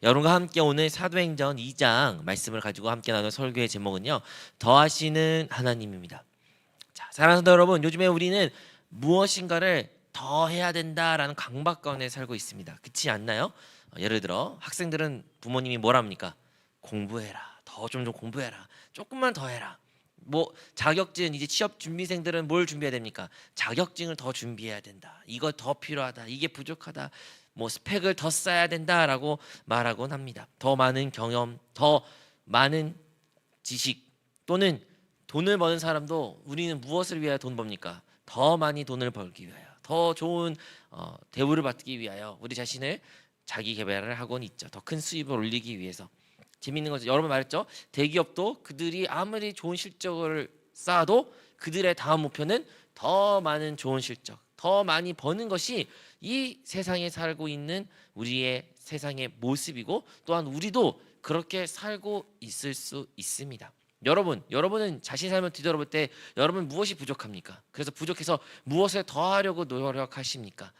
여러분과 함께 오늘 사도행전 2장 말씀을 가지고 함께 나눌 설교의 제목은요, 더하시는 하나님입니다. 자, 사랑하는 성도 여러분, 요즘에 우리는 무엇인가를 더 해야 된다라는 강박 가운데 살고 있습니다. 그렇지 않나요? 예를 들어 학생들은 부모님이 뭐라 합니까? 공부해라, 좀 공부해라, 조금만 더 해라. 뭐 자격증, 이제 취업 준비생들은 뭘 준비해야 됩니까? 자격증을 더 준비해야 된다. 이거 더 필요하다. 이게 부족하다. 뭐 스펙을 더 쌓아야 된다라고 말하곤 합니다. 더 많은 경험, 더 많은 지식, 또는 돈을 버는 사람도 우리는 무엇을 위하여 돈 법니까? 더 많이 돈을 벌기 위하여, 더 좋은 대우를 받기 위하여 우리 자신을 자기 개발을 하곤 있죠. 더 큰 수입을 올리기 위해서. 재밌는 거죠. 여러 번 말했죠. 대기업도 그들이 아무리 좋은 실적을 쌓아도 그들의 다음 목표는 더 많은 좋은 실적, 더 많이 버는 것이 이 세상에 살고 있는 우리의 세상의 모습이고, 또한 우리도 그렇게 살고 있을 수 있습니다. 여러분은 자신 삶을 뒤돌아볼 때 여러분 무엇이 부족합니까? 그래서 부족해서 무엇을 더 하려고 노력하십니까?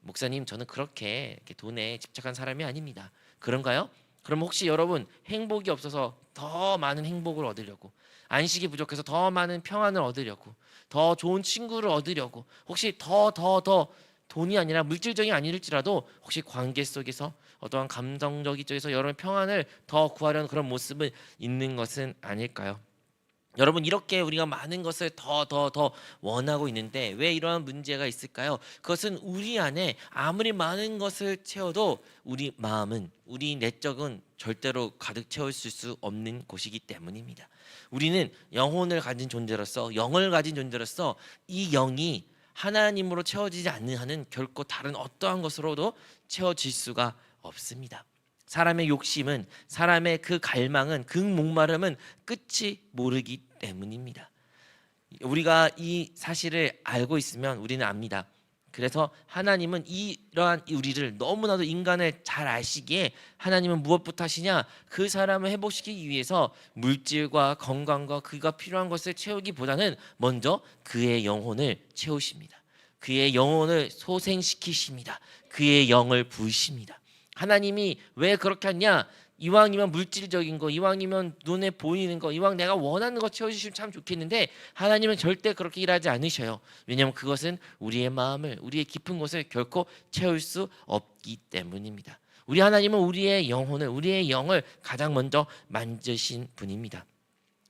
목사님, 저는 그렇게 돈에 집착한 사람이 아닙니다. 그런가요? 그럼 혹시 여러분 행복이 없어서 더 많은 행복을 얻으려고, 안식이 부족해서 더 많은 평안을 얻으려고, 더 좋은 친구를 얻으려고, 혹시 더 돈이 아니라 물질적이 아닐지라도 혹시 관계 속에서 어떠한 감정적인 쪽에서 여러분의 평안을 더 구하려는 그런 모습은 있는 것은 아닐까요? 여러분, 이렇게 우리가 많은 것을 더 원하고 있는데 왜 이러한 문제가 있을까요? 그것은 우리 안에 아무리 많은 것을 채워도 우리 마음은, 우리 내적은 절대로 가득 채웠을 수 없는 곳이기 때문입니다. 우리는 영혼을 가진 존재로서, 영을 가진 존재로서 이 영이 하나님으로 채워지지 않는 한은 결코 다른 어떠한 것으로도 채워질 수가 없습니다. 사람의 욕심은, 사람의 그 갈망은, 그 목마름은 끝이 모르기 때문입니다. 우리가 이 사실을 알고 있으면 우리는 압니다. 그래서 하나님은 이러한 우리를, 너무나도 인간을 잘 아시기에 하나님은 무엇부터 하시냐? 그 사람을 회복시키기 위해서 물질과 건강과 그가 필요한 것을 채우기보다는 먼저 그의 영혼을 채우십니다. 그의 영혼을 소생시키십니다. 그의 영을 부으십니다. 하나님이 왜 그렇게 하냐? 이왕이면 물질적인 거, 이왕이면 눈에 보이는 거, 이왕 내가 원하는 거 채워주시면 참 좋겠는데 하나님은 절대 그렇게 일하지 않으셔요. 왜냐하면 그것은 우리의 마음을, 우리의 깊은 곳을 결코 채울 수 없기 때문입니다. 우리 하나님은 우리의 영혼을, 우리의 영을 가장 먼저 만드신 분입니다.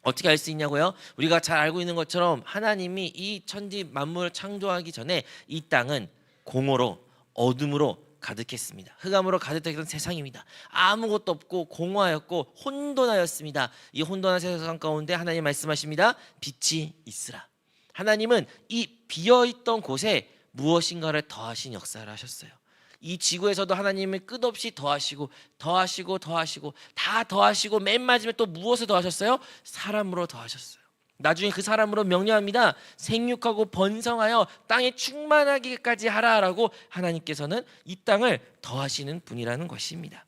어떻게 알 수 있냐고요? 우리가 잘 알고 있는 것처럼 하나님이 이 천지 만물을 창조하기 전에 이 땅은 공허로, 어둠으로 가득했습니다. 흑암으로 가득했던 세상입니다. 아무것도 없고 공허하였고 혼돈하였습니다. 이 혼돈한 세상 가운데 하나님 말씀하십니다. 빛이 있으라. 하나님은 이 비어있던 곳에 무엇인가를 더하신 역사를 하셨어요. 이 지구에서도 하나님은 끝없이 더하시고 다 더하시고 맨 마지막에 또 무엇을 더하셨어요? 사람으로 더하셨어요. 나중에 그 사람으로 명령합니다. 생육하고 번성하여 땅에 충만하기까지 하라라고 하나님께서는 이 땅을 더하시는 분이라는 것입니다.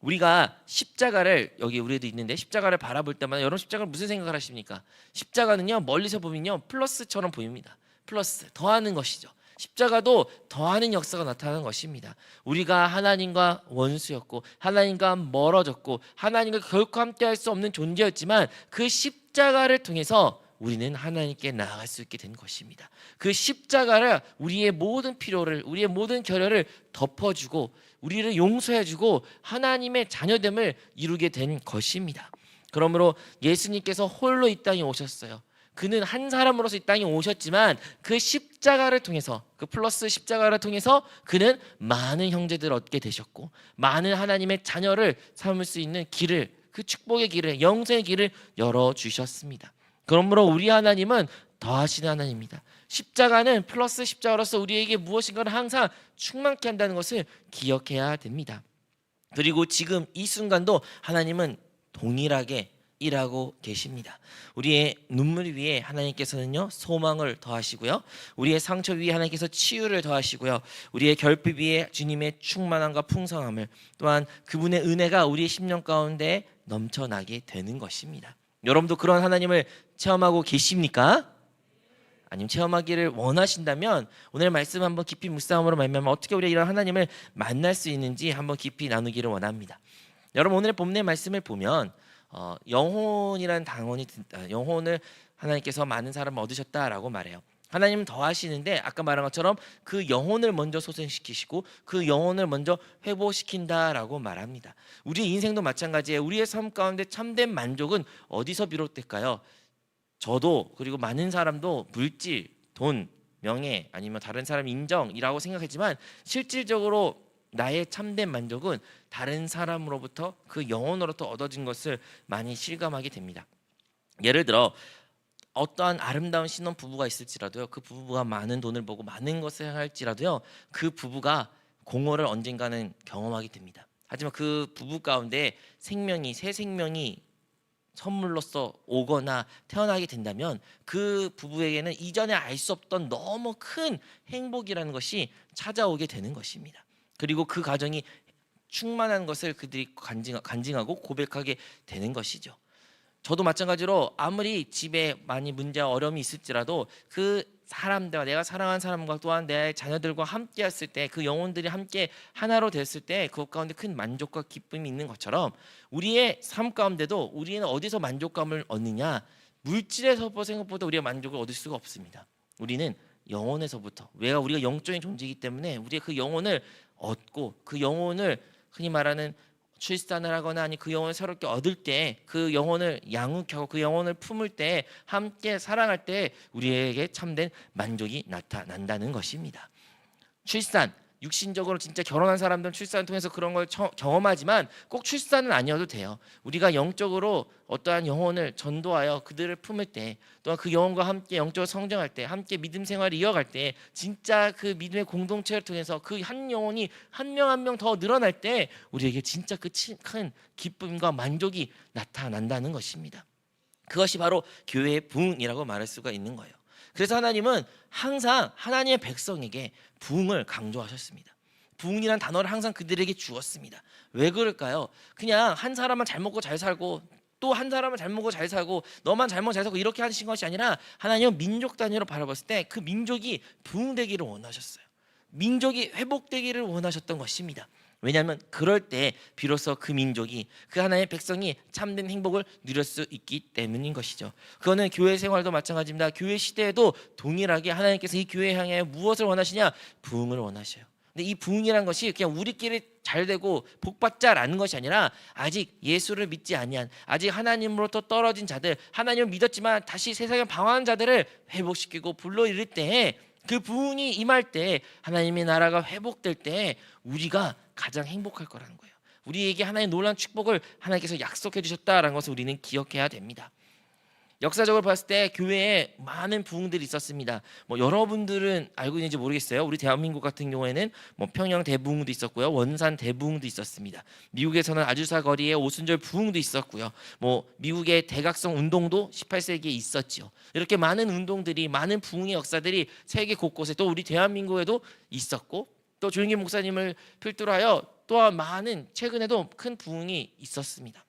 우리가 십자가를, 여기 우리도 있는데 십자가를 바라볼 때마다 여러분 십자가를 무슨 생각을 하십니까? 십자가는요, 멀리서 보면요 플러스처럼 보입니다. 플러스, 더하는 것이죠. 십자가도 더하는 역사가 나타나는 것입니다. 우리가 하나님과 원수였고 하나님과 멀어졌고 하나님과 결코 함께할 수 없는 존재였지만 그 십자가를 통해서 우리는 하나님께 나아갈 수 있게 된 것입니다. 그 십자가를 우리의 모든 필요를, 우리의 모든 결여를 덮어주고 우리를 용서해주고 하나님의 자녀됨을 이루게 된 것입니다. 그러므로 예수님께서 홀로 이 땅에 오셨어요. 그는 한 사람으로서 이 땅에 오셨지만 그 십자가를 통해서, 그 플러스 십자가를 통해서 그는 많은 형제들을 얻게 되셨고 많은 하나님의 자녀를 삼을 수 있는 길을, 그 축복의 길을, 영생의 길을 열어주셨습니다. 그러므로 우리 하나님은 더하시는 하나님입니다. 십자가는 플러스 십자가로서 우리에게 무엇인가를 항상 충만케 한다는 것을 기억해야 됩니다. 그리고 지금 이 순간도 하나님은 동일하게 일하고 계십니다. 우리의 눈물 위에 하나님께서는요 소망을 더하시고요, 우리의 상처 위에 하나님께서 치유를 더하시고요, 우리의 결핍 위에 주님의 충만함과 풍성함을, 또한 그분의 은혜가 우리의 심령 가운데 넘쳐나게 되는 것입니다. 여러분도 그런 하나님을 체험하고 계십니까? 아니면 체험하기를 원하신다면 오늘 말씀 한번 깊이 묵상함으로 말미암아 어떻게 우리가 이런 하나님을 만날 수 있는지 한번 깊이 나누기를 원합니다. 여러분 오늘의 본문의 말씀을 보면 영혼이라는 단원이 영혼을 하나님께서 많은 사람을 얻으셨다라고 말해요. 하나님은 더하시는데 아까 말한 것처럼 그 영혼을 먼저 소생시키시고 그 영혼을 먼저 회복시킨다라고 말합니다. 우리 인생도 마찬가지예요. 우리의 삶 가운데 참된 만족은 어디서 비롯될까요? 저도 그리고 많은 사람도 물질, 돈, 명예 아니면 다른 사람 인정이라고 생각하지만 실질적으로 나의 참된 만족은 다른 사람으로부터 그 영혼으로부터 얻어진 것을 많이 실감하게 됩니다. 예를 들어 어떠한 아름다운 신혼 부부가 있을지라도요, 그 부부가 많은 돈을 벌고 많은 것을 향할지라도요, 그 부부가 공허를 언젠가는 경험하게 됩니다. 하지만 그 부부 가운데 새 생명이 선물로서 오거나 태어나게 된다면 그 부부에게는 이전에 알 수 없던 너무 큰 행복이라는 것이 찾아오게 되는 것입니다. 그리고 그 가정이 충만한 것을 그들이 간증하고 고백하게 되는 것이죠. 저도 마찬가지로 아무리 집에 많이 문제와 어려움이 있을지라도 그 사람들과 내가 사랑하는 사람과 또한 내 자녀들과 함께 했을 때 그 영혼들이 함께 하나로 됐을 때 그것 가운데 큰 만족과 기쁨이 있는 것처럼 우리의 삶 가운데도 우리는 어디서 만족감을 얻느냐, 물질에서 생각보다 우리가 만족을 얻을 수가 없습니다. 우리는 영혼에서부터, 우리가 영적인 존재이기 때문에 우리의 그 영혼을 얻고 그 영혼을 흔히 말하는 출산을 하거나 아니 그 영혼을 새롭게 얻을 때 그 영혼을 양육하고 그 영혼을 품을 때 함께 사랑할 때 우리에게 참된 만족이 나타난다는 것입니다. 출산, 육신적으로 진짜 결혼한 사람들은 출산을 통해서 그런 걸 경험하지만 꼭 출산은 아니어도 돼요. 우리가 영적으로 어떠한 영혼을 전도하여 그들을 품을 때, 또한 그 영혼과 함께 영적으로 성장할 때, 함께 믿음 생활을 이어갈 때 진짜 그 믿음의 공동체를 통해서 그 한 영혼이 한 명 한 명 더 늘어날 때 우리에게 진짜 그 큰 기쁨과 만족이 나타난다는 것입니다. 그것이 바로 교회의 부흥이라고 말할 수가 있는 거예요. 그래서 하나님은 항상 하나님의 백성에게 부흥을 강조하셨습니다. 부흥이라는 단어를 항상 그들에게 주었습니다. 왜 그럴까요? 그냥 한 사람만 잘 먹고 잘 살고 또 한 사람은 잘 먹고 잘 살고 너만 잘 먹고 잘 살고 이렇게 하신 것이 아니라 하나님은 민족 단위로 바라봤을 때 그 민족이 부흥되기를 원하셨어요. 민족이 회복되기를 원하셨던 것입니다. 왜냐하면 그럴 때 비로소 그 민족이 그 하나님의 백성이 참된 행복을 누릴 수 있기 때문인 것이죠. 그거는 교회 생활도 마찬가지입니다. 교회 시대에도 동일하게 하나님께서 이 교회에 향해 무엇을 원하시냐? 부흥을 원하셔요. 근데 이 부흥이라는 것이 그냥 우리끼리 잘 되고 복받자라는 것이 아니라 아직 예수를 믿지 아니한, 아직 하나님으로부터 떨어진 자들, 하나님을 믿었지만 다시 세상에 방황한 자들을 회복시키고 불러일으킬 때, 그 부흥이 임할 때, 하나님의 나라가 회복될 때 우리가 가장 행복할 거라는 거예요. 우리에게 하나님의 놀라운 축복을 하나님께서 약속해 주셨다라는 것을 우리는 기억해야 됩니다. 역사적으로 봤을 때 교회에 많은 부흥들이 있었습니다. 여러분들은 알고 있는지 모르겠어요. 우리 대한민국 같은 경우에는 평양 대부흥도 있었고요, 원산 대부흥도 있었습니다. 미국에서는 아주사 거리에 오순절 부흥도 있었고요. 미국의 대각성 운동도 18세기에 있었죠. 이렇게 많은 운동들이, 많은 부흥의 역사들이 세계 곳곳에, 또 우리 대한민국에도 있었고, 또 조영기 목사님을 필두로 하여 또한 많은 최근에도 큰 부흥이 있었습니다.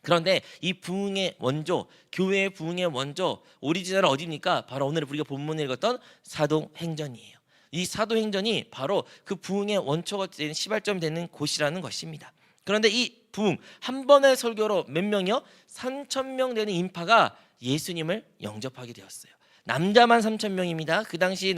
그런데 이 부흥의 원조, 교회의 부흥의 원조, 오리지널은 어디입니까? 바로 오늘 우리가 본문에 읽었던 사도행전이에요. 이 사도행전이 바로 그 부흥의 원초가 되는 시발점이 되는 곳이라는 것입니다. 그런데 이 부흥, 한 번의 설교로 몇 명이요? 3,000명 되는 인파가 예수님을 영접하게 되었어요. 남자만 3,000명입니다. 그 당시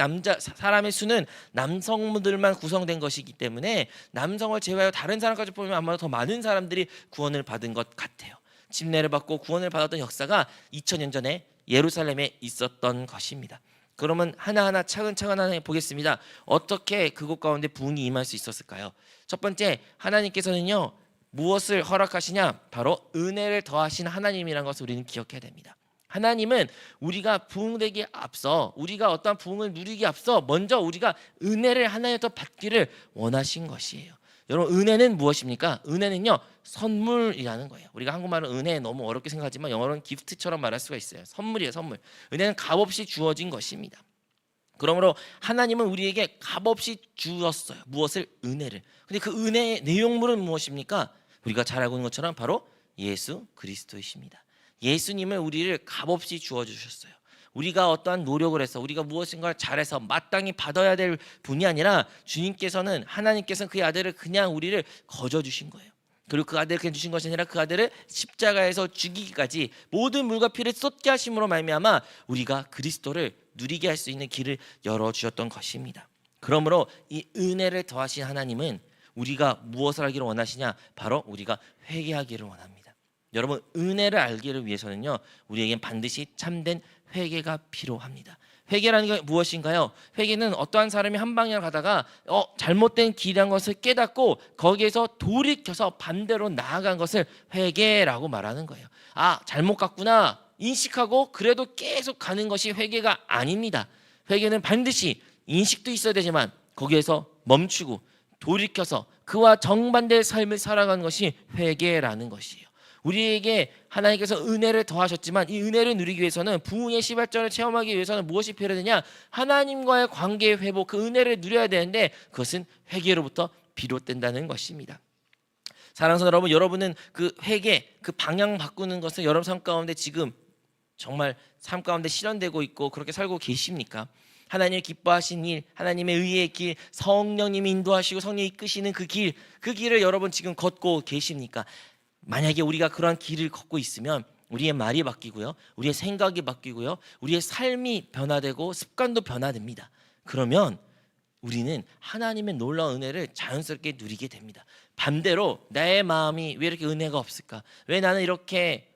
사람의 수는 남성들만 구성된 것이기 때문에 남성을 제외하여 다른 사람까지 보면 아마 더 많은 사람들이 구원을 받은 것 같아요. 침례를 받고 구원을 받았던 역사가 2000년 전에 예루살렘에 있었던 것입니다. 그러면 하나하나 차근차근 하나 보겠습니다. 어떻게 그곳 가운데 부흥이 임할 수 있었을까요? 첫 번째, 하나님께서는요 무엇을 허락하시냐? 바로 은혜를 더하신 하나님이라는 것을 우리는 기억해야 됩니다. 하나님은 우리가 부흥되기에 앞서, 우리가 어떠한 부흥을 누리기에 앞서 먼저 우리가 은혜를 하나에 더 받기를 원하신 것이에요. 여러분, 은혜는 무엇입니까? 은혜는요 선물이라는 거예요. 우리가 한국말은 은혜 너무 어렵게 생각하지만 영어로는 기프트처럼 말할 수가 있어요. 선물이에요, 선물. 은혜는 값없이 주어진 것입니다. 그러므로 하나님은 우리에게 값없이 주었어요. 무엇을? 은혜를. 근데 그 은혜의 내용물은 무엇입니까? 우리가 잘 알고 있는 것처럼 바로 예수 그리스도이십니다. 예수님을 우리를 값없이 주어주셨어요. 우리가 어떠한 노력을 해서, 우리가 무엇인가를 잘해서 마땅히 받아야 될 분이 아니라 주님께서는, 하나님께서는 그의 아들을 그냥 우리를 거저 주신 거예요. 그리고 그 아들을 그냥 주신 것이 아니라 그 아들을 십자가에서 죽이기까지 모든 물과 피를 쏟게 하심으로 말미암아 우리가 그리스도를 누리게 할 수 있는 길을 열어주셨던 것입니다. 그러므로 이 은혜를 더하신 하나님은 우리가 무엇을 하기를 원하시냐? 바로 우리가 회개하기를 원합니다. 여러분, 은혜를 알기를 위해서는요, 우리에겐 반드시 참된 회개가 필요합니다. 회개라는 게 무엇인가요? 회개는 어떠한 사람이 한 방향을 가다가 잘못된 길이란 것을 깨닫고 거기에서 돌이켜서 반대로 나아간 것을 회개라고 말하는 거예요. 잘못 갔구나 인식하고 그래도 계속 가는 것이 회개가 아닙니다. 회개는 반드시 인식도 있어야 되지만 거기에서 멈추고 돌이켜서 그와 정반대의 삶을 살아가는 것이 회개라는 것이에요. 우리에게 하나님께서 은혜를 더하셨지만 이 은혜를 누리기 위해서는 부흥의 시발점을 체험하기 위해서는 무엇이 필요하느냐? 하나님과의 관계의 회복, 그 은혜를 누려야 되는데 그것은 회개로부터 비롯된다는 것입니다. 사랑하는 여러분, 여러분은 그 회개, 그 방향 바꾸는 것을 여러분 삶 가운데 지금 정말 삶 가운데 실현되고 있고 그렇게 살고 계십니까? 하나님을 기뻐하신 일, 하나님의 의의 길, 성령님이 인도하시고 성령이 이끄시는 그 길을 여러분 지금 걷고 계십니까? 만약에 우리가 그러한 길을 걷고 있으면 우리의 말이 바뀌고요, 우리의 생각이 바뀌고요, 우리의 삶이 변화되고 습관도 변화됩니다. 그러면 우리는 하나님의 놀라운 은혜를 자연스럽게 누리게 됩니다. 반대로 나의 마음이 왜 이렇게 은혜가 없을까? 왜 나는 이렇게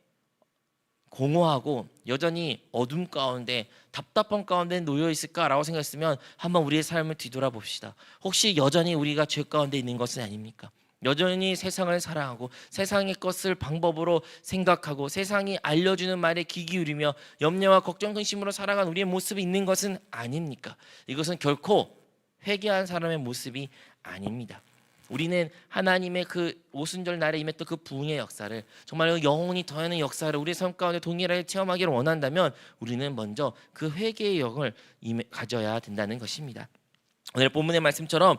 공허하고 여전히 어둠 가운데 답답한 가운데 놓여 있을까라고 생각했으면 한번 우리의 삶을 뒤돌아봅시다. 혹시 여전히 우리가 죄 가운데 있는 것은 아닙니까? 여전히 세상을 사랑하고 세상의 것을 방법으로 생각하고 세상이 알려주는 말에 귀 기울이며 염려와 걱정 근심으로 살아간 우리의 모습이 있는 것은 아닙니까? 이것은 결코 회개한 사람의 모습이 아닙니다. 우리는 하나님의 그 오순절 날에 임했던 그 부흥의 역사를, 정말 영혼이 더하는 역사를 우리의 삶 가운데 동일하게 체험하기를 원한다면 우리는 먼저 그 회개의 영을 가져야 된다는 것입니다. 오늘 본문의 말씀처럼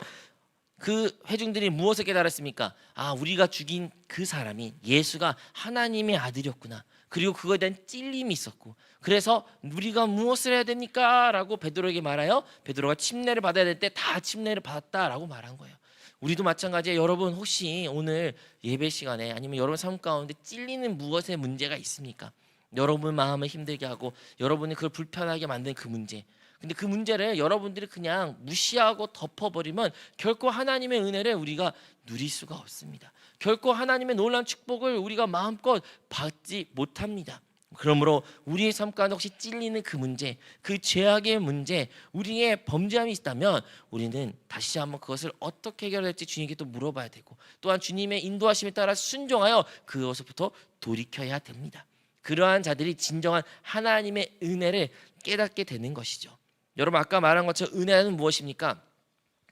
그 회중들이 무엇을 깨달았습니까? 우리가 죽인 그 사람이 예수가 하나님의 아들이었구나. 그리고 그거에 대한 찔림이 있었고, 그래서 우리가 무엇을 해야 됩니까? 라고 베드로에게 말하여 베드로가 침례를 받아야 될 때 다 침례를 받았다라고 말한 거예요. 우리도 마찬가지예요. 여러분, 혹시 오늘 예배 시간에 아니면 여러분 삶 가운데 찔리는 무엇에 문제가 있습니까? 여러분 마음을 힘들게 하고 여러분이 그걸 불편하게 만든 그 문제, 근데 그 문제를 여러분들이 그냥 무시하고 덮어버리면 결코 하나님의 은혜를 우리가 누릴 수가 없습니다. 결코 하나님의 놀라운 축복을 우리가 마음껏 받지 못합니다. 그러므로 우리의 삶 가운데 혹시 찔리는 그 문제, 그 죄악의 문제, 우리의 범죄함이 있다면 우리는 다시 한번 그것을 어떻게 해결할지 주님께 또 물어봐야 되고, 또한 주님의 인도하심에 따라 순종하여 그것부터 돌이켜야 됩니다. 그러한 자들이 진정한 하나님의 은혜를 깨닫게 되는 것이죠. 여러분, 아까 말한 것처럼 은혜는 무엇입니까?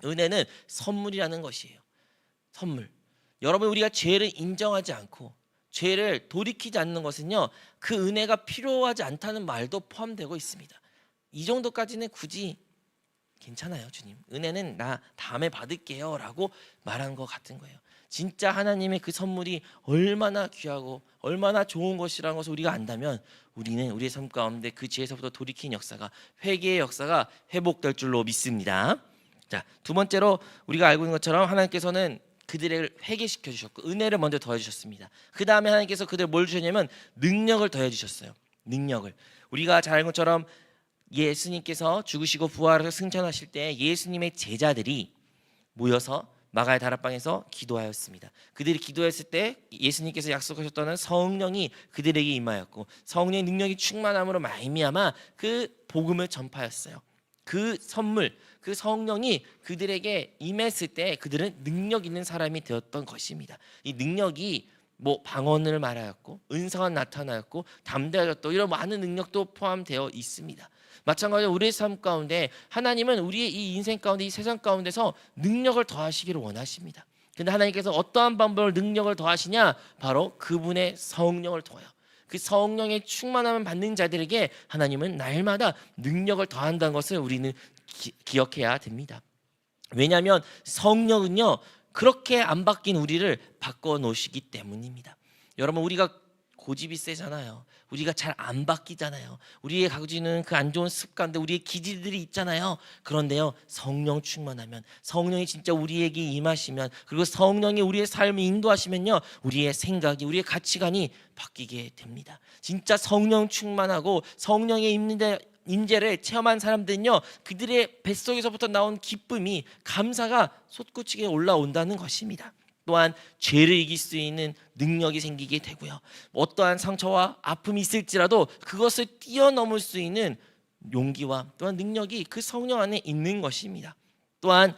은혜는 선물이라는 것이에요. 선물. 여러분, 우리가 죄를 인정하지 않고 죄를 돌이키지 않는 것은요, 그 은혜가 필요하지 않다는 말도 포함되고 있습니다. 이 정도까지는 굳이 괜찮아요, 주님. 은혜는 나 다음에 받을게요 라고 말한 것 같은 거예요. 진짜 하나님의 그 선물이 얼마나 귀하고 얼마나 좋은 것이라는 것을 우리가 안다면 우리는 우리의 삶 가운데 그 죄에서부터 돌이킨 역사가, 회개의 역사가 회복될 줄로 믿습니다. 자, 두 번째로 우리가 알고 있는 것처럼 하나님께서는 그들을 회개시켜 주셨고 은혜를 먼저 더해 주셨습니다. 그 다음에 하나님께서 그들 뭘 주셨냐면 능력을 더해 주셨어요. 능력을. 우리가 잘 알는 것처럼 예수님께서 죽으시고 부활해서 승천하실 때 예수님의 제자들이 모여서 마가의 다락방에서 기도하였습니다. 그들이 기도했을 때 예수님께서 약속하셨던 성령이 그들에게 임하였고 성령의 능력이 충만함으로 말미암아 그 복음을 전파했어요. 그 선물, 그 성령이 그들에게 임했을 때 그들은 능력 있는 사람이 되었던 것입니다. 이 능력이 방언을 말하였고 은사가 나타나였고 담대하였고 이런 많은 능력도 포함되어 있습니다. 마찬가지로 우리의 삶 가운데 하나님은 우리의 이 인생 가운데 이 세상 가운데서 능력을 더하시기를 원하십니다. 근데 하나님께서 어떠한 방법으로 능력을 더하시냐? 바로 그분의 성령을 더해요. 그 성령의 충만함을 받는 자들에게 하나님은 날마다 능력을 더한다는 것을 우리는 기억해야 됩니다. 왜냐하면 성령은요, 그렇게 안 바뀐 우리를 바꿔 놓으시기 때문입니다. 여러분, 우리가 고집이 세잖아요. 우리가 잘 안 바뀌잖아요. 우리의 가지는 그 안 좋은 습관들, 우리의 기질들이 있잖아요. 그런데요, 성령 충만하면, 성령이 진짜 우리에게 임하시면, 그리고 성령이 우리의 삶을 인도하시면요, 우리의 생각이, 우리의 가치관이 바뀌게 됩니다. 진짜 성령 충만하고 성령의 임재를 체험한 사람들은요, 그들의 뱃속에서부터 나온 기쁨이, 감사가 솟구치게 올라온다는 것입니다. 또한 죄를 이길 수 있는 능력이 생기게 되고요, 어떠한 상처와 아픔이 있을지라도 그것을 뛰어넘을 수 있는 용기와 또한 능력이 그 성령 안에 있는 것입니다. 또한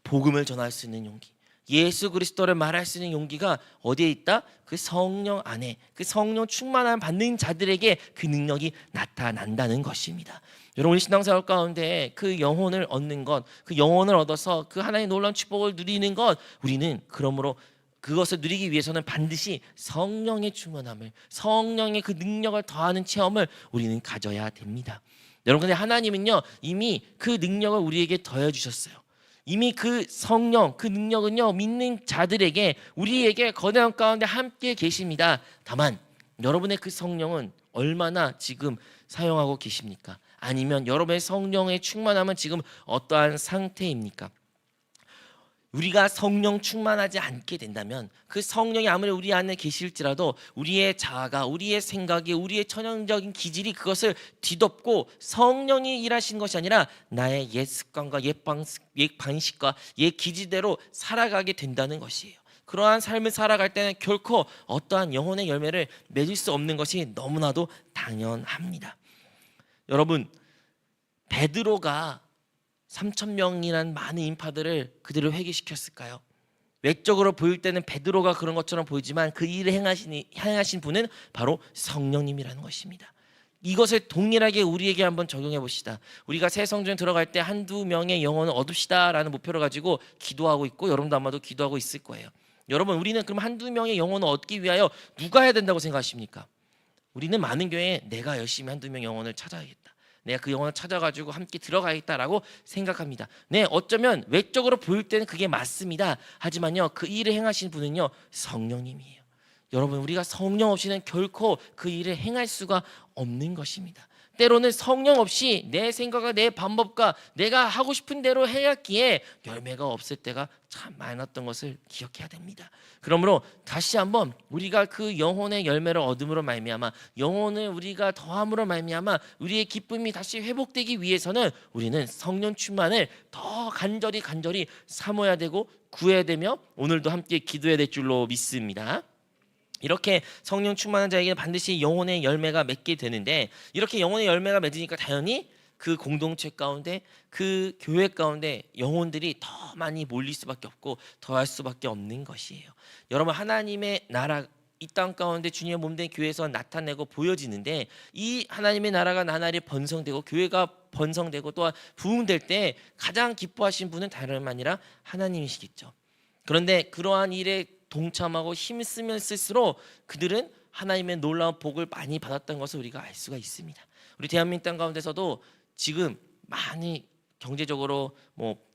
복음을 전할 수 있는 용기, 예수 그리스도를 말할 수 있는 용기가 어디에 있다? 그 성령 안에, 그 성령 충만함 받는 자들에게 그 능력이 나타난다는 것입니다. 여러분, 우리 신앙생활 가운데 그 영혼을 얻는 것, 그 영혼을 얻어서 그 하나님의 놀라운 축복을 누리는 것, 우리는 그러므로 그것을 누리기 위해서는 반드시 성령의 충만함을, 성령의 그 능력을 더하는 체험을 우리는 가져야 됩니다. 여러분, 근데 하나님은요, 이미 그 능력을 우리에게 더해 주셨어요. 이미 그 성령, 그 능력은요, 믿는 자들에게, 우리에게 거대한 가운데 함께 계십니다. 다만 여러분의 그 성령은 얼마나 지금 사용하고 계십니까? 아니면 여러분의 성령의 충만함은 지금 어떠한 상태입니까? 우리가 성령 충만하지 않게 된다면, 그 성령이 아무리 우리 안에 계실지라도 우리의 자아가, 우리의 생각이, 우리의 천연적인 기질이 그것을 뒤덮고 성령이 일하신 것이 아니라 나의 옛 습관과 옛 방식과 옛 기질대로 살아가게 된다는 것이에요. 그러한 삶을 살아갈 때는 결코 어떠한 영혼의 열매를 맺을 수 없는 것이 너무나도 당연합니다. 여러분, 베드로가 3,000명이란 많은 인파들을 그대로 회개시켰을까요? 외적으로 보일 때는 베드로가 그런 것처럼 보이지만 그 일을 행하신 분은 바로 성령님이라는 것입니다. 이것을 동일하게 우리에게 한번 적용해 봅시다. 우리가 새 성전에 들어갈 때 한두 명의 영혼을 얻읍시다 라는 목표를 가지고 기도하고 있고, 여러분도 아마도 기도하고 있을 거예요. 여러분, 우리는 그럼 한두 명의 영혼을 얻기 위하여 누가 해야 된다고 생각하십니까? 우리는 많은 교회에 내가 열심히 한두 명 영혼을 찾아야겠다, 내가 그 영혼을 찾아가지고 함께 들어가겠다라고 생각합니다. 네, 어쩌면 외적으로 보일 때는 그게 맞습니다. 하지만요, 그 일을 행하신 분은요, 성령님이에요. 여러분, 우리가 성령 없이는 결코 그 일을 행할 수가 없는 것입니다. 때로는 성령 없이 내 생각과 내 방법과 내가 하고 싶은 대로 해야기에 열매가 없을 때가 참 많았던 것을 기억해야 됩니다. 그러므로 다시 한번 우리가 그 영혼의 열매를 얻음으로 말미암아, 영혼을 우리가 더함으로 말미암아 우리의 기쁨이 다시 회복되기 위해서는 우리는 성령 충만을 더 간절히 사모해야 되고 구해야 되며, 오늘도 함께 기도해야 될 줄로 믿습니다. 이렇게 성령 충만한 자에게는 반드시 영혼의 열매가 맺게 되는데, 이렇게 영혼의 열매가 맺으니까 당연히 그 공동체 가운데, 그 교회 가운데 영혼들이 더 많이 몰릴 수밖에 없고 더할 수밖에 없는 것이에요. 여러분, 하나님의 나라 이 땅 가운데 주님의 몸된 교회에서 나타내고 보여지는데, 이 하나님의 나라가 나날이 번성되고 교회가 번성되고 또한 부흥될 때 가장 기뻐하신 분은 다름 아니라 하나님이시겠죠. 그런데 그러한 일에 동참하고 힘쓰면 쓸수록 그들은 하나님의 놀라운 복을 많이 받았던 것을 우리가 알 수가 있습니다. 우리 대한민국 땅 가운데서도 지금 많이 경제적으로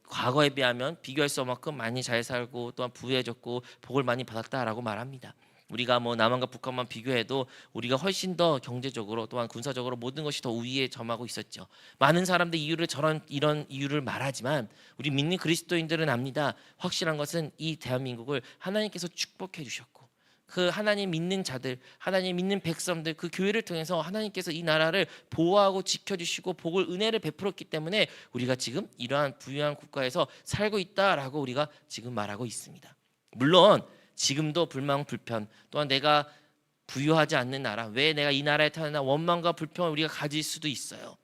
과거에 비하면 비교할 수 없을 만큼 많이 잘 살고 또한 부유해졌고 복을 많이 받았다라고 말합니다. 우리가 남한과 북한만 비교해도 우리가 훨씬 더 경제적으로 또한 군사적으로 모든 것이 더 우위에 점하고 있었죠. 많은 사람들 이런 이유를 말하지만 우리 믿는 그리스도인들은 압니다. 확실한 것은 이 대한민국을 하나님께서 축복해 주셨고, 그 하나님 믿는 자들, 하나님 믿는 백성들, 그 교회를 통해서 하나님께서 이 나라를 보호하고 지켜주시고 복을, 은혜를 베풀었기 때문에 우리가 지금 이러한 부유한 국가에서 살고 있다라고 우리가 지금 말하고 있습니다. 물론 지금도 불만 불편, 또한 내가 부유하지 않는 나라, 왜 내가 이 나라에 태어나, 원망과 불평을 우리가 가질 수도 있어요.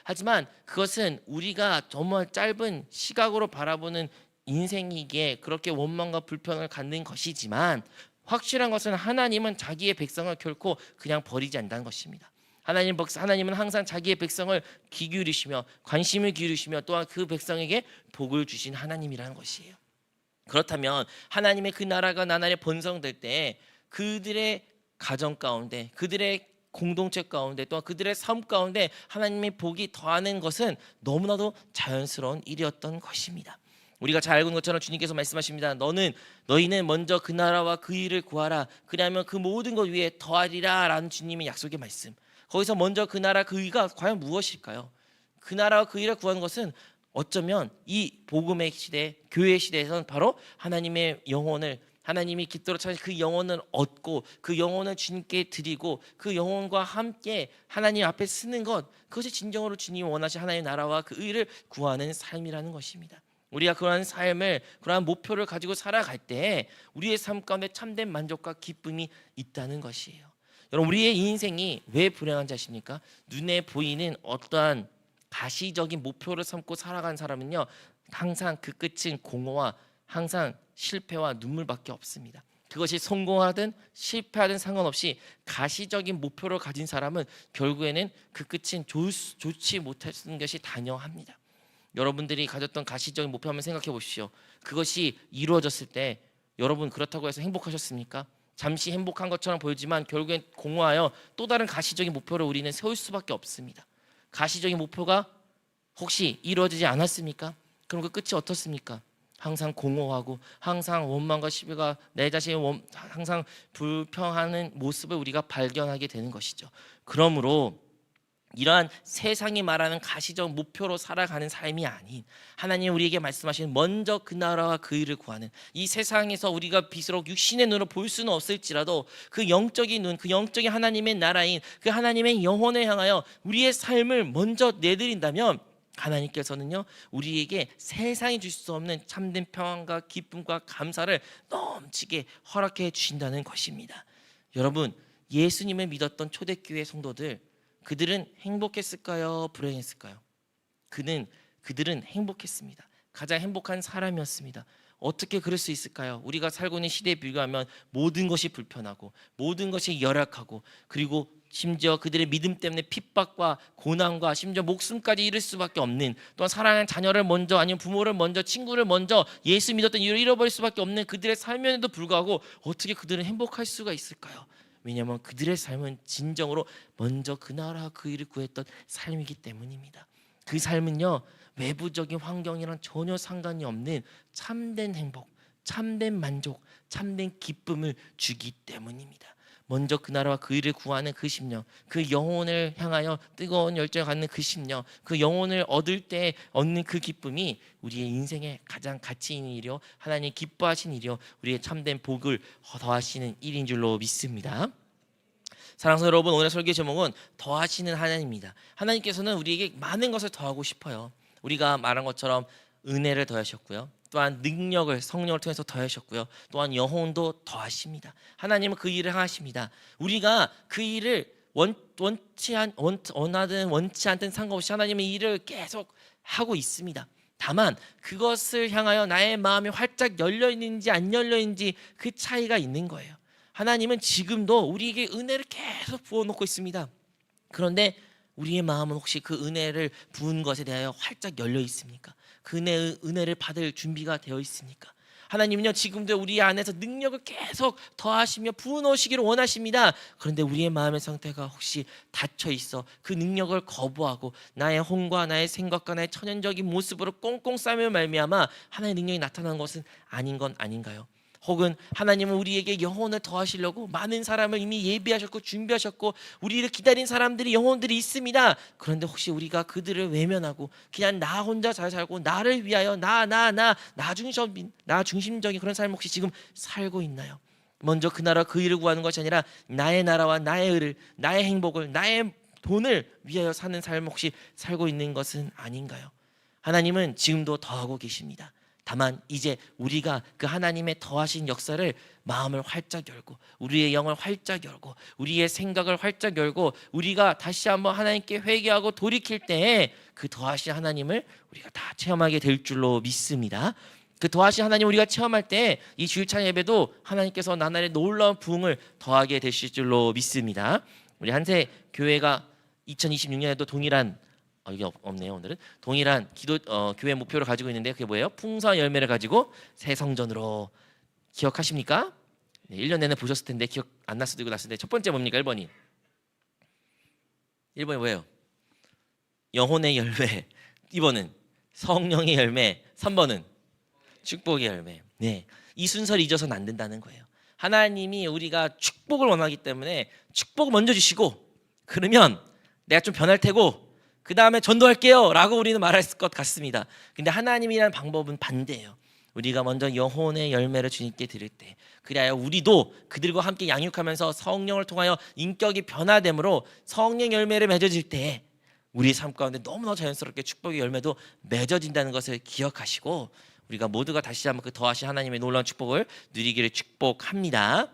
하지만 그것은 우리가 정말 짧은 시각으로 바라보는 인생이기에 그렇게 원망과 불평을 갖는 것이지만, 확실한 것은 하나님은 자기의 백성을 결코 그냥 버리지 않는다는 것입니다. 하나님은 항상 자기의 백성을 귀 기울이시며 관심을 기울이시며 또한 그 백성에게 복을 주신 하나님이라는 것이에요. 그렇다면 하나님의 그 나라가 나날이 번성될 때 그들의 가정 가운데, 그들의 공동체 가운데, 또한 그들의 삶 가운데 하나님의 복이 더하는 것은 너무나도 자연스러운 일이었던 것입니다. 우리가 잘 알고 있는 것처럼 주님께서 말씀하십니다. 너희는 먼저 그 나라와 그 일을 구하라. 그러면 그 모든 것 위에 더하리라 라는 주님의 약속의 말씀. 거기서 먼저 그 나라 그 의가 과연 무엇일까요? 그 나라와 그 일을 구하는 것은 어쩌면 이 복음의 시대, 교회 시대에서는 바로 하나님의 영혼을, 하나님이 깃도로 찾으신 그 영혼을 얻고 그 영혼을 주님께 드리고 그 영혼과 함께 하나님 앞에 쓰는 것, 그것이 진정으로 주님이 원하신 하나님의 나라와 그 의를 구하는 삶이라는 것입니다. 우리가 그러한 삶을, 그러한 목표를 가지고 살아갈 때 우리의 삶 가운데 참된 만족과 기쁨이 있다는 것이에요. 여러분, 우리의 인생이 왜 불행한지 아십니까? 눈에 보이는 어떠한 가시적인 목표를 삼고 살아간 사람은요, 항상 그 끝은 공허와 항상 실패와 눈물밖에 없습니다. 그것이 성공하든 실패하든 상관없이 가시적인 목표를 가진 사람은 결국에는 그 끝은 좋지 못하는 것이 당연합니다. 여러분들이 가졌던 가시적인 목표 한번 생각해 보십시오. 그것이 이루어졌을 때 여러분 그렇다고 해서 행복하셨습니까? 잠시 행복한 것처럼 보이지만 결국엔 공허하여 또 다른 가시적인 목표를 우리는 세울 수밖에 없습니다. 가시적인 목표가 혹시 이루어지지 않았습니까? 그럼 그 끝이 어떻습니까? 항상 공허하고 항상 원망과 시비가 내 자신이 항상 불평하는 모습을 우리가 발견하게 되는 것이죠. 그러므로 이러한 세상이 말하는 가시적 목표로 살아가는 삶이 아닌 하나님 우리에게 말씀하시는 먼저 그 나라와 그 일을 구하는, 이 세상에서 우리가 비록 육신의 눈으로 볼 수는 없을지라도 그 영적인 눈, 그 영적인 하나님의 나라인 그 하나님의 영혼을 향하여 우리의 삶을 먼저 내드린다면 하나님께서는요 우리에게 세상이 줄 수 없는 참된 평안과 기쁨과 감사를 넘치게 허락해 주신다는 것입니다. 여러분, 예수님을 믿었던 초대교회 성도들, 그들은 행복했을까요? 불행했을까요? 그들은 행복했습니다. 가장 행복한 사람이었습니다. 어떻게 그럴 수 있을까요? 우리가 살고 있는 시대에 비교하면 모든 것이 불편하고 모든 것이 열악하고, 그리고 심지어 그들의 믿음 때문에 핍박과 고난과 심지어 목숨까지 잃을 수밖에 없는, 또한 사랑하는 자녀를 먼저, 아니면 부모를 먼저, 친구를 먼저, 예수 믿었던 이유를 잃어버릴 수밖에 없는 그들의 삶에도 불구하고 어떻게 그들은 행복할 수가 있을까요? 왜냐하면 그들의 삶은 진정으로 먼저 그 나라 그 일을 구했던 삶이기 때문입니다. 그 삶은요 외부적인 환경이랑 전혀 상관이 없는 참된 행복, 참된 만족, 참된 기쁨을 주기 때문입니다. 먼저 그 나라와 그 일을 구하는 그 심령, 그 영혼을 향하여 뜨거운 열정을 갖는 그 심령, 그 영혼을 얻을 때 얻는 그 기쁨이 우리의 인생의 가장 가치 있는 일이요, 하나님 기뻐하신 일이요, 우리의 참된 복을 더하시는 일인 줄로 믿습니다. 사랑하는 여러분, 오늘 설교 제목은 더하시는 하나님입니다. 하나님께서는 우리에게 많은 것을 더하고 싶어요. 우리가 말한 것처럼 은혜를 더하셨고요, 또한 능력을 성령을 통해서 더하셨고요, 또한 영혼도 더하십니다. 하나님은 그 일을 하십니다. 우리가 그 일을 원하든 원치 않든 상관없이 하나님은 이 일을 계속 하고 있습니다. 다만 그것을 향하여 나의 마음이 활짝 열려 있는지 안 열려 있는지 그 차이가 있는 거예요. 하나님은 지금도 우리에게 은혜를 계속 부어놓고 있습니다. 그런데 우리의 마음은 혹시 그 은혜를 부은 것에 대하여 활짝 열려 있습니까? 그 은혜를 받을 준비가 되어 있습니까? 하나님은요 지금도 우리 안에서 능력을 계속 더하시며 부어놓으시기를 원하십니다. 그런데 우리의 마음의 상태가 혹시 닫혀 있어 그 능력을 거부하고 나의 혼과 나의 생각과 나의 천연적인 모습으로 꽁꽁 싸며 말미암아 하나님의 능력이 나타나는 것은 아닌 건 아닌가요? 혹은 하나님은 우리에게 영혼을 더하시려고 많은 사람을 이미 예비하셨고 준비하셨고 우리를 기다린 사람들이, 영혼들이 있습니다. 그런데 혹시 우리가 그들을 외면하고 그냥 나 혼자 잘 살고 나를 위하여 나 중심적인 그런 삶 혹시 지금 살고 있나요? 먼저 그 나라 그 일을 구하는 것이 아니라 나의 나라와 나의 의를, 나의 행복을, 나의 돈을 위하여 사는 삶 혹시 살고 있는 것은 아닌가요? 하나님은 지금도 더하고 계십니다. 다만 이제 우리가 그 하나님의 더하신 역사를 마음을 활짝 열고 우리의 영을 활짝 열고 우리의 생각을 활짝 열고 우리가 다시 한번 하나님께 회개하고 돌이킬 때에 그 더하신 하나님을 우리가 다 체험하게 될 줄로 믿습니다. 그 더하신 하나님 우리가 체험할 때 이 주일 찬양 예배도 하나님께서 나날의 놀라운 부흥을 더하게 되실 줄로 믿습니다. 우리 한세 교회가 2026년에도 동일한 이게 없네요. 오늘은 동일한 교회 목표를 가지고 있는데 그게 뭐예요? 풍성한 열매를 가지고 새 성전으로. 기억하십니까? 네, 1년 내내 보셨을 텐데 기억 안 날 수도 있고 났을 텐데 첫 번째 뭡니까? 1번이 뭐예요? 영혼의 열매. 2번은 성령의 열매. 3번은 축복의 열매. 네, 이 순서를 잊어서는 안 된다는 거예요. 하나님이 우리가 축복을 원하기 때문에 축복을 먼저 주시고 그러면 내가 좀 변할 테고 그 다음에 전도할게요 라고 우리는 말할 것 같습니다. 근데 하나님이라는 방법은 반대예요. 우리가 먼저 영혼의 열매를 주님께 드릴 때 그래야 우리도 그들과 함께 양육하면서 성령을 통하여 인격이 변화됨으로 성령 열매를 맺어질 때 우리의 삶 가운데 너무나 자연스럽게 축복의 열매도 맺어진다는 것을 기억하시고 우리가 모두가 다시 한번 그 더하신 하나님의 놀라운 축복을 누리기를 축복합니다.